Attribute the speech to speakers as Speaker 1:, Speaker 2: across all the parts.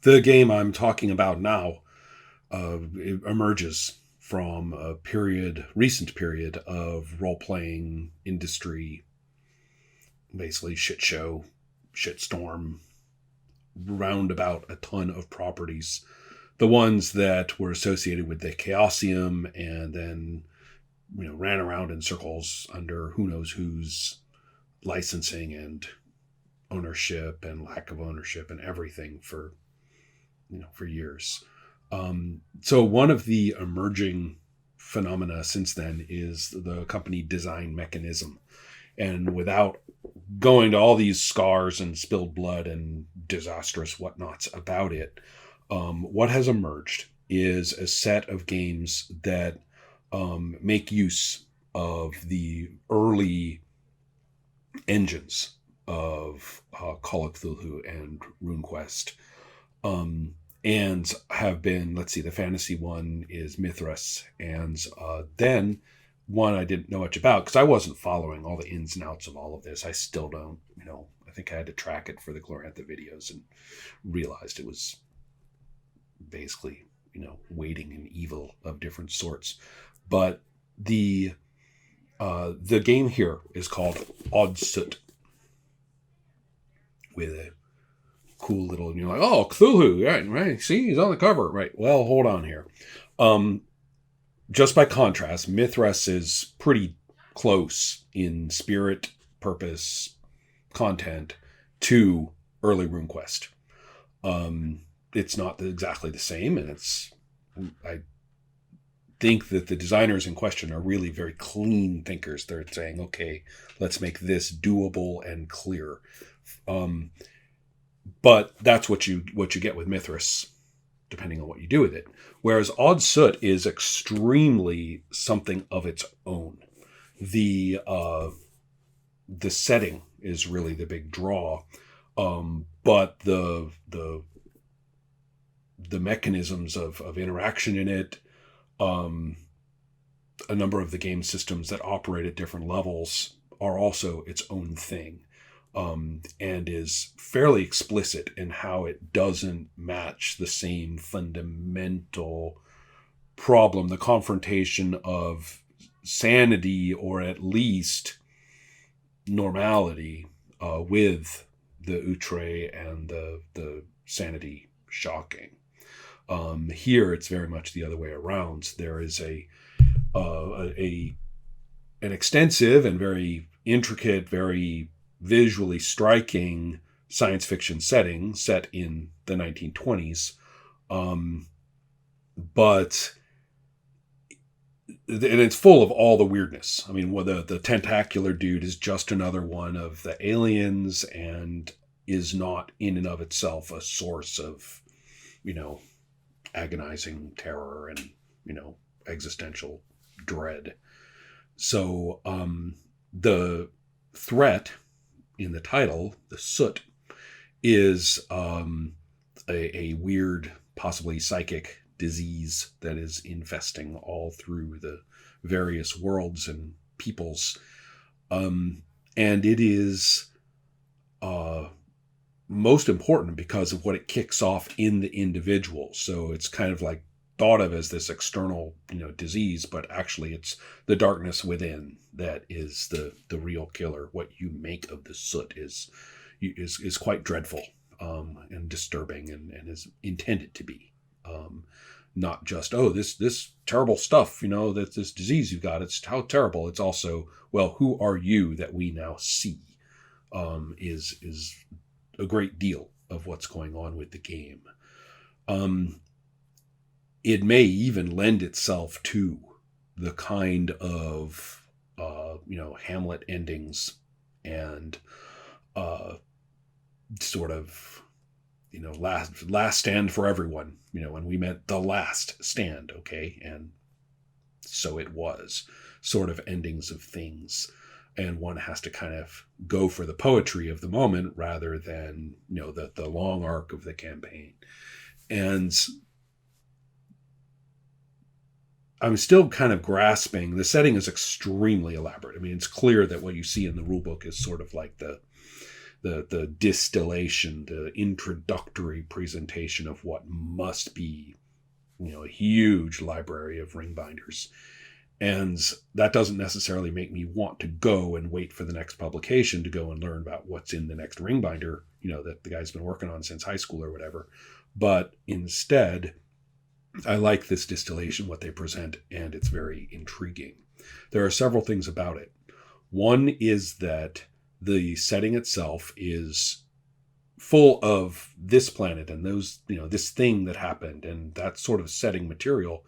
Speaker 1: The game I'm talking about now it emerges from a recent period of role playing industry, basically shit show, shitstorm, roundabout a ton of properties. The ones that were associated with the Chaosium and then ran around in circles under who knows whose licensing and ownership and lack of ownership and everything for years. So one of the emerging phenomena since then is the company Design Mechanism. And without going to all these scars and spilled blood and disastrous whatnots about it, what has emerged is a set of games that make use of the early engines of Call of Cthulhu and RuneQuest, and have been, let's see, the fantasy one is Mithras, and then one I didn't know much about because I wasn't following all the ins and outs of all of this. I still don't, I think I had to track it for the Glorantha videos and realized it was basically, waiting and evil of different sorts. But the game here is called Soot, with a cool little, and you're like, oh, Cthulhu, right, see, he's on the cover, right? Well, hold on here. Just by contrast, Mithras is pretty close in spirit, purpose, content to early RuneQuest. It's not exactly the same, and I think that the designers in question are really very clean thinkers. They're saying, okay, let's make this doable and clear. But that's what you get with Mithras, depending on what you do with it. Whereas Odd Soot is extremely something of its own. The setting is really the big draw, but the mechanisms of interaction in it, a number of the game systems that operate at different levels are also its own thing. And is fairly explicit in how it doesn't match the same fundamental problem, the confrontation of sanity or at least normality with the outre and the sanity shocking. Here, it's very much the other way around. There is an extensive and very intricate, very visually striking science fiction setting set in the 1920s. But and it's full of all the weirdness. I mean, the tentacular dude is just another one of the aliens and is not in and of itself a source of, agonizing terror and, existential dread. So the threat in the title, the Soot, is a weird, possibly psychic disease that is infesting all through the various worlds and peoples. And it is most important because of what it kicks off in the individual. So it's kind of like thought of as this external, disease, but actually it's the darkness within that is the real killer. What you make of the Soot is quite dreadful and disturbing and is intended to be. Not just, this terrible stuff, that this disease you've got, it's how terrible. It's also, well, who are you that we now see is a great deal of what's going on with the game. It may even lend itself to the kind of, Hamlet endings and sort of, last stand for everyone, and we meant the last stand, okay? And so it was sort of endings of things. And one has to kind of go for the poetry of the moment rather than, the long arc of the campaign. And I'm still kind of grasping. The setting is extremely elaborate. I mean, it's clear that what you see in the rulebook is sort of like the distillation, the introductory presentation of what must be, a huge library of ring binders. And that doesn't necessarily make me want to go and wait for the next publication to go and learn about what's in the next ring binder, that the guy's been working on since high school or whatever. But instead, I like this distillation, what they present, and it's very intriguing. There are several things about it. One is that the setting itself is full of this planet and those, this thing that happened and that sort of setting material.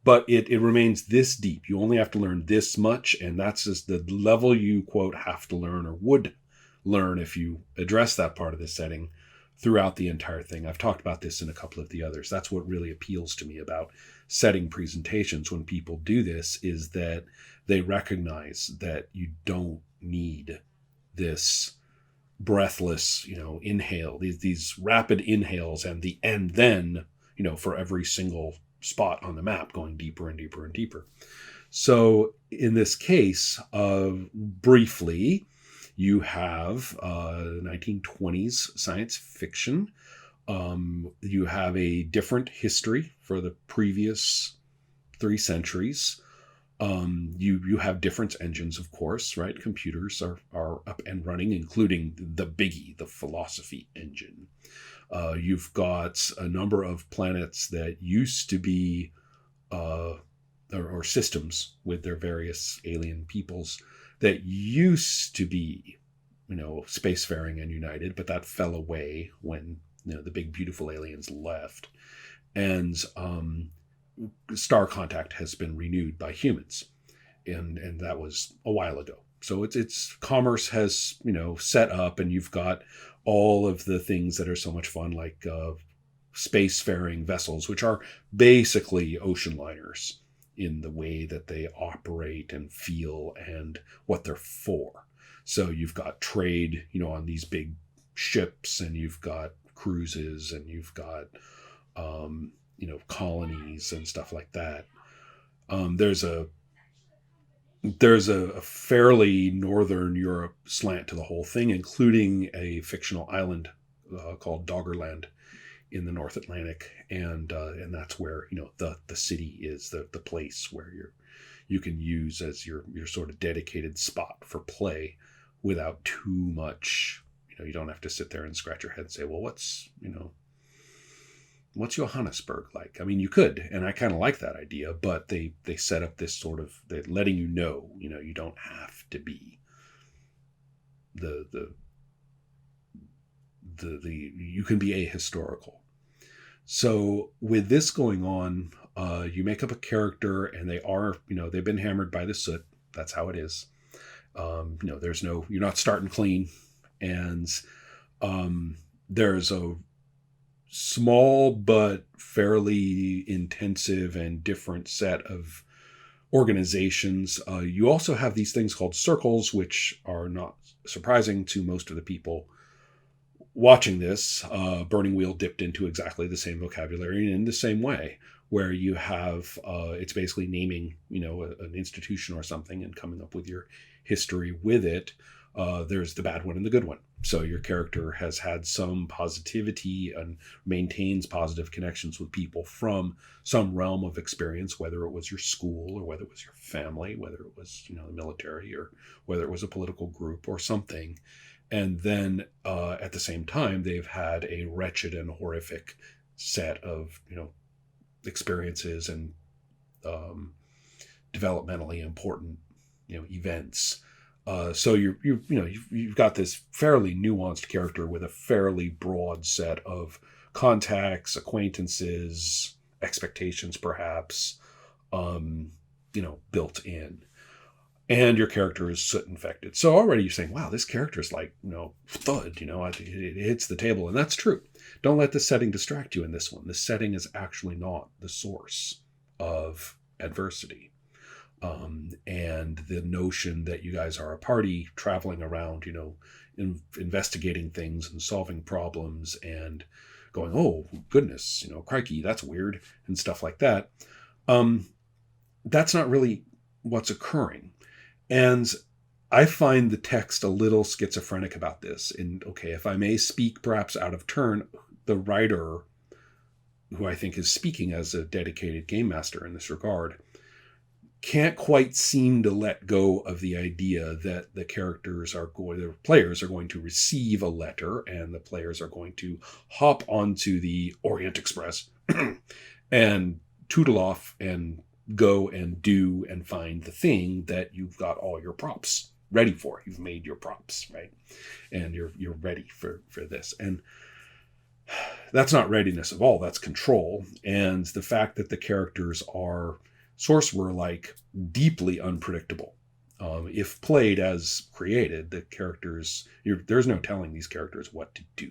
Speaker 1: But it remains this deep. You only have to learn this much, and that's just the level you, quote, have to learn or would learn if you address that part of the setting throughout the entire thing. I've talked about this in a couple of the others. That's what really appeals to me about setting presentations when people do this, is that they recognize that you don't need this breathless, inhale, these rapid inhales and then, for every single spot on the map going deeper and deeper and deeper. So in this case, briefly, you have 1920s science fiction. You have a different history for the previous 3 centuries. You have different engines, of course, right? Computers are up and running, including the biggie, the philosophy engine. You've got a number of planets that used to be, or systems with their various alien peoples that used to be, spacefaring and united, but that fell away when, the big beautiful aliens left. And star contact has been renewed by humans. And that was a while ago. So it's commerce has, set up, and you've got all of the things that are so much fun, like spacefaring vessels, which are basically ocean liners in the way that they operate and feel and what they're for. So you've got trade, on these big ships, and you've got cruises, and you've got, colonies and stuff like that. There's a fairly Northern Europe slant to the whole thing, including a fictional island called Doggerland in the North Atlantic, and that's where the city is, the place where you can use as your sort of dedicated spot for play without too much. You don't have to sit there and scratch your head and say, well, what's Johannesburg like? I mean, you could, and I kind of like that idea, but they set up this sort of, they're letting you don't have to be you can be ahistorical. So with this going on, you make up a character, and they are, they've been hammered by the soot. That's how it is. You're not starting clean, and there's a small but fairly intensive and different set of organizations. You also have these things called circles, which are not surprising to most of the people watching this. Burning Wheel dipped into exactly the same vocabulary and in the same way, where you have, it's basically naming, an institution or something and coming up with your history with it. There's the bad one and the good one. So your character has had some positivity and maintains positive connections with people from some realm of experience, whether it was your school or whether it was your family, whether it was, the military, or whether it was a political group or something. And then at the same time, they've had a wretched and horrific set of, experiences and developmentally important, events. So you've got this fairly nuanced character with a fairly broad set of contacts, acquaintances, expectations, perhaps, built in. And your character is soot infected. So already you're saying, wow, this character is like, thud, it hits the table. And that's true. Don't let the setting distract you in this one. The setting is actually not the source of adversity. And the notion that you guys are a party traveling around, investigating things and solving problems and going, oh, goodness, crikey, that's weird and stuff like that. That's not really what's occurring. And I find the text a little schizophrenic about this. And okay, if I may speak perhaps out of turn, the writer, who I think is speaking as a dedicated game master in this regard, can't quite seem to let go of the idea that the players are going to receive a letter, and the players are going to hop onto the Orient Express and tootle off and go and do and find the thing that you've got all your props ready for. You've made your props, right? And you're ready for this. And that's not readiness at all. That's control. And the fact that the characters are sorcerer-like, deeply unpredictable. If played as created, the characters, there's no telling these characters what to do.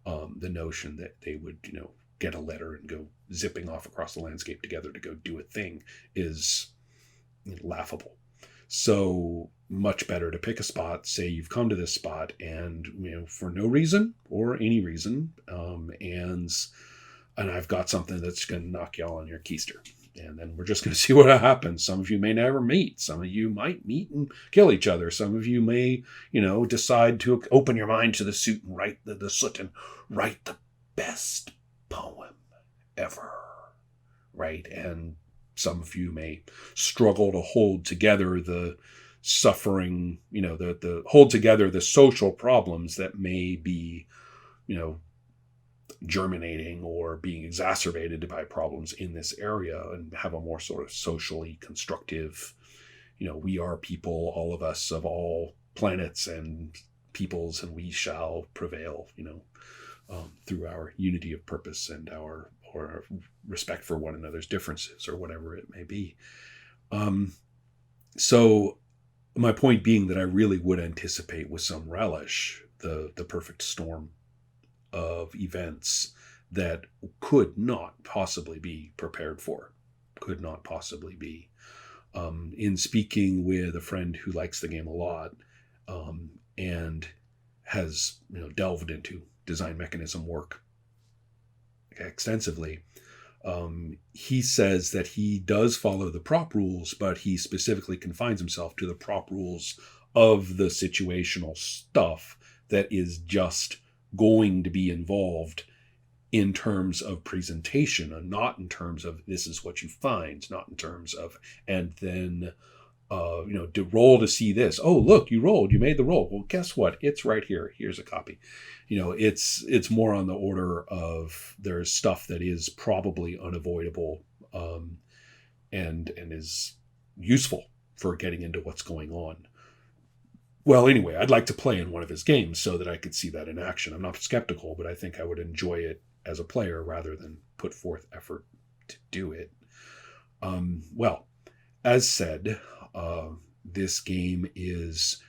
Speaker 1: The notion that they would, get a letter and go zipping off across the landscape together to go do a thing is laughable. So much better to pick a spot, say you've come to this spot, and for no reason or any reason, and I've got something that's going to knock you all on your keister. And then we're just going to see what happens. Some of you may never meet. Some of you might meet and kill each other. Some of you may, decide to open your mind to the Soot and write the Soot and write the best poem ever, right? And some of you may struggle to hold together the suffering, the hold together the social problems that may be, germinating or being exacerbated by problems in this area, and have a more sort of socially constructive, we are people, all of us of all planets and peoples, and we shall prevail, through our unity of purpose and our respect for one another's differences, or whatever it may be. So my point being that I really would anticipate with some relish the perfect storm of events that could not possibly be prepared for, could not possibly be. In speaking with a friend who likes the game a lot, and has delved into design mechanism work extensively, he says that he does follow the prop rules, but he specifically confines himself to the prop rules of the situational stuff that is just going to be involved in terms of presentation, and not in terms of this is what you find, not in terms of, and then to roll to see this. Oh, look, you rolled, you made the roll. Well, guess what? It's right here. Here's a copy. It's more on the order of there's stuff that is probably unavoidable, and is useful for getting into what's going on. Well, anyway, I'd like to play in one of his games so that I could see that in action. I'm not skeptical, but I think I would enjoy it as a player rather than put forth effort to do it. Well, as said, this game is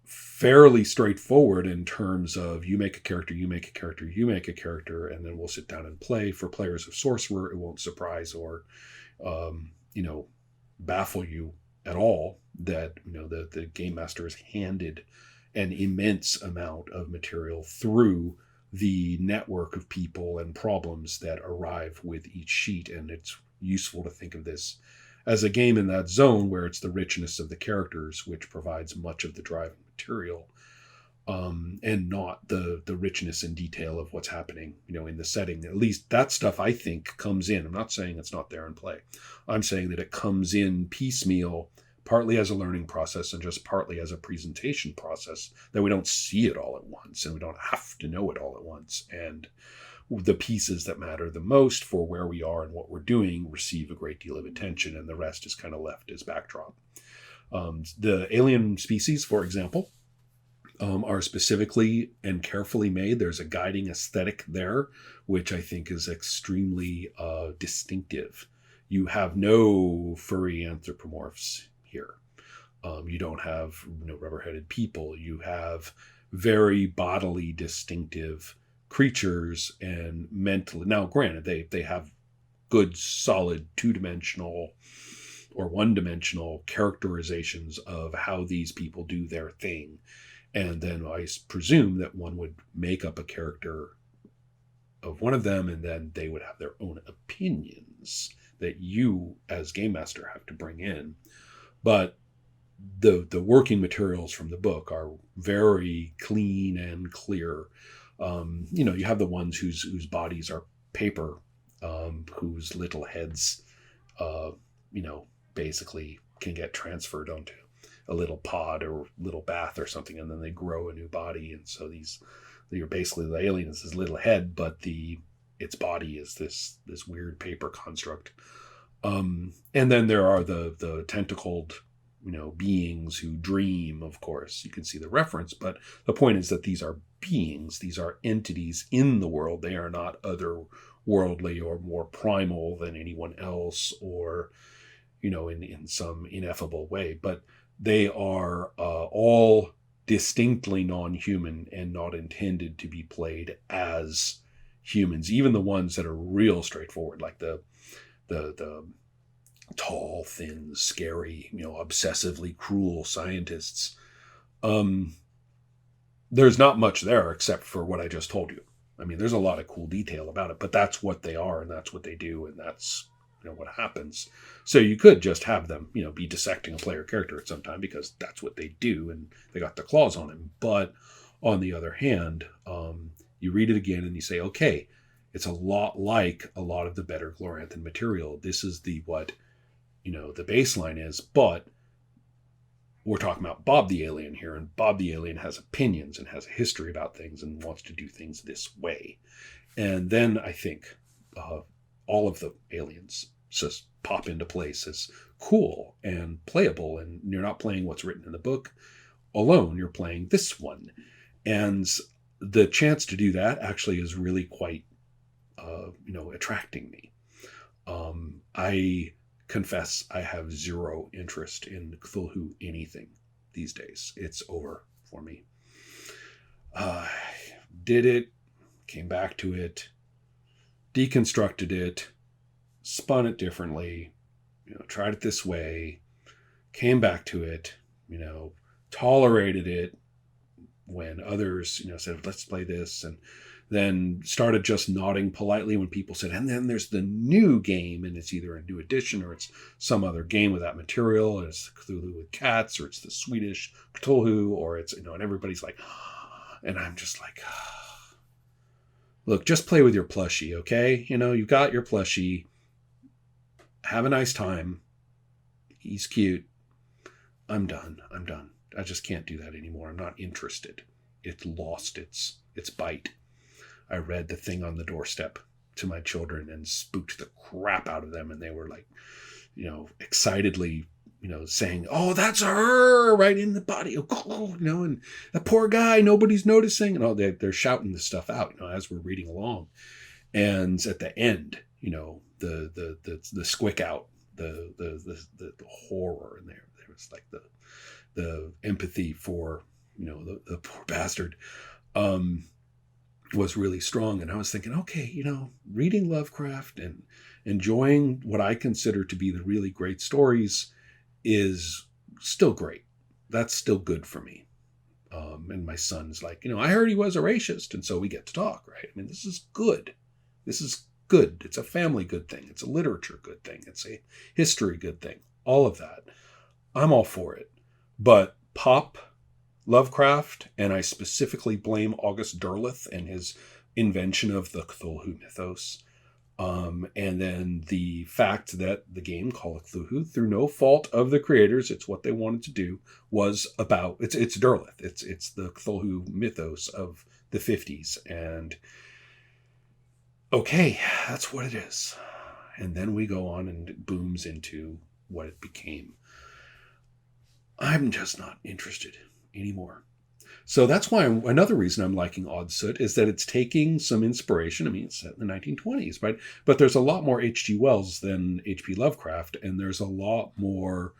Speaker 1: fairly straightforward in terms of you make a character, you make a character, you make a character, and then we'll sit down and play. For players of Sorcerer, it won't surprise or, baffle you at all that the game master is handed an immense amount of material through the network of people and problems that arrive with each sheet. And it's useful to think of this as a game in that zone where it's the richness of the characters which provides much of the driving material, and not the richness and detail of what's happening in the setting. At least that stuff I think comes in. I'm not saying it's not there in play. I'm saying that it comes in piecemeal, partly as a learning process and just partly as a presentation process, that we don't see it all at once and we don't have to know it all at once. And the pieces that matter the most for where we are and what we're doing receive a great deal of attention, and the rest is kind of left as backdrop. The alien species, for example, are specifically and carefully made. There's a guiding aesthetic there, which I think is extremely distinctive. You have no furry anthropomorphs here. You don't have rubber-headed people. You have very bodily distinctive creatures and mentally. Now, granted, they have good, solid, two-dimensional or one-dimensional characterizations of how these people do their thing. And then I presume that one would make up a character of one of them, and then they would have their own opinions that you, as game master, have to bring in. But the working materials from the book are very clean and clear. You have the ones whose bodies are paper, whose little heads, uh, you know, basically can get transferred onto a little pod or little bath or something, and then they grow a new body. And so you're basically, the alien is this little head, but its body is this weird paper construct. And then there are the tentacled, beings who dream. Of course, you can see the reference, but the point is that these are beings, these are entities in the world. They are not otherworldly or more primal than anyone else, or in some ineffable way, but they are all distinctly non-human and not intended to be played as humans. Even the ones that are real straightforward, like the tall, thin, scary, obsessively cruel scientists. There's not much there except for what I just told you. I mean, there's a lot of cool detail about it, but that's what they are, and that's what they do, and that's what happens. So you could just have them, be dissecting a player character at some time, because that's what they do, and they got the claws on him. But on the other hand, you read it again and you say, okay, it's a lot like a lot of the better Gloranthan material. This is the baseline is, but we're talking about Bob the Alien here, and Bob the Alien has opinions and has a history about things and wants to do things this way. And then I think all of the aliens just pop into place as cool and playable, and you're not playing what's written in the book alone, you're playing this one. And the chance to do that actually is really quite attracting me. I confess I have zero interest in Cthulhu anything these days. It's over for me. Did it, came back to it, deconstructed it, spun it differently, tried it this way, came back to it, tolerated it when others, said, let's play this, and then started just nodding politely when people said, and then there's the new game, and it's either a new edition or it's some other game with that material, and it's Cthulhu with cats, or it's the Swedish Cthulhu, or it's, and everybody's like, and I'm just like, look, just play with your plushie, okay? You've got your plushie. Have a nice time. He's cute. I'm done. I just can't do that anymore. I'm not interested. It's lost its bite. I read The Thing on the Doorstep to my children and spooked the crap out of them. And they were like, excitedly, saying, oh, that's her right in the body. And the poor guy, nobody's noticing. And they're shouting this stuff out, as we're reading along. And at the end, the squick out, the horror in there. There was like the empathy for, the poor bastard, was really strong. And I was thinking, okay, reading Lovecraft and enjoying what I consider to be the really great stories is still great. That's still good for me. And my son's like, I heard he was a racist. And so we get to talk, right? I mean, this is good. This is good. It's a family good thing. It's a literature good thing. It's a history good thing. All of that. I'm all for it. But pop Lovecraft, and I specifically blame August Derleth and his invention of the Cthulhu mythos. And then the fact that the game Call of Cthulhu, through no fault of the creators, it's what they wanted to do, was about, it's Derleth. It's the Cthulhu mythos of the 50s. And okay, that's what it is. And then we go on and it booms into what it became. I'm just not interested anymore. So that's why another reason I'm liking Odd Soot is that it's taking some inspiration. I mean, it's set in the 1920s, right? But there's a lot more H.G. Wells than H.P. Lovecraft, and there's a lot more,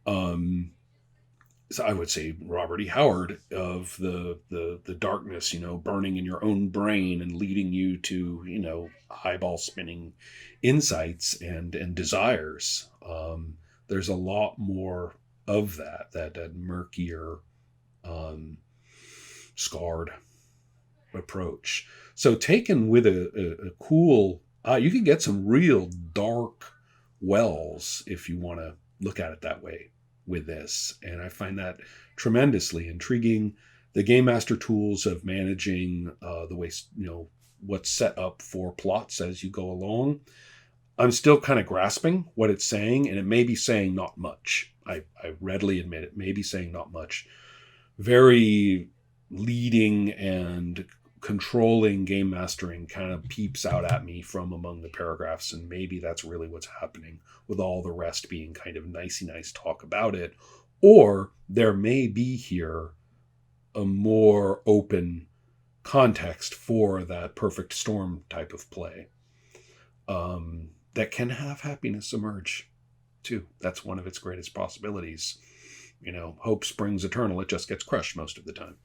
Speaker 1: so I would say Robert E. Howard, of the darkness, burning in your own brain and leading you to, eyeball spinning insights and desires. There's a lot more of that murkier, scarred approach. So taken with a cool, you can get some real dark Wells if you want to look at it that way. with this, and I find that tremendously intriguing. The game master tools of managing the way, what's set up for plots as you go along. I'm still kind of grasping what it's saying, and it may be saying not much. I readily admit it may be saying not much. Very leading and controlling game mastering kind of peeps out at me from among the paragraphs, and maybe that's really what's happening, with all the rest being kind of nicey nice talk about it. Or there may be here a more open context for that perfect storm type of play, that can have happiness emerge too. That's one of its greatest possibilities. Hope springs eternal. It just gets crushed most of the time.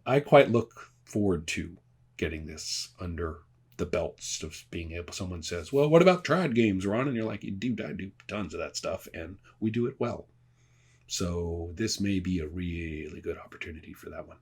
Speaker 1: I quite look forward to getting this under the belts of being able. Someone says, "Well, what about trad games, Ron?" And you're like, I do tons of that stuff, and we do it well. So this may be a really good opportunity for that one.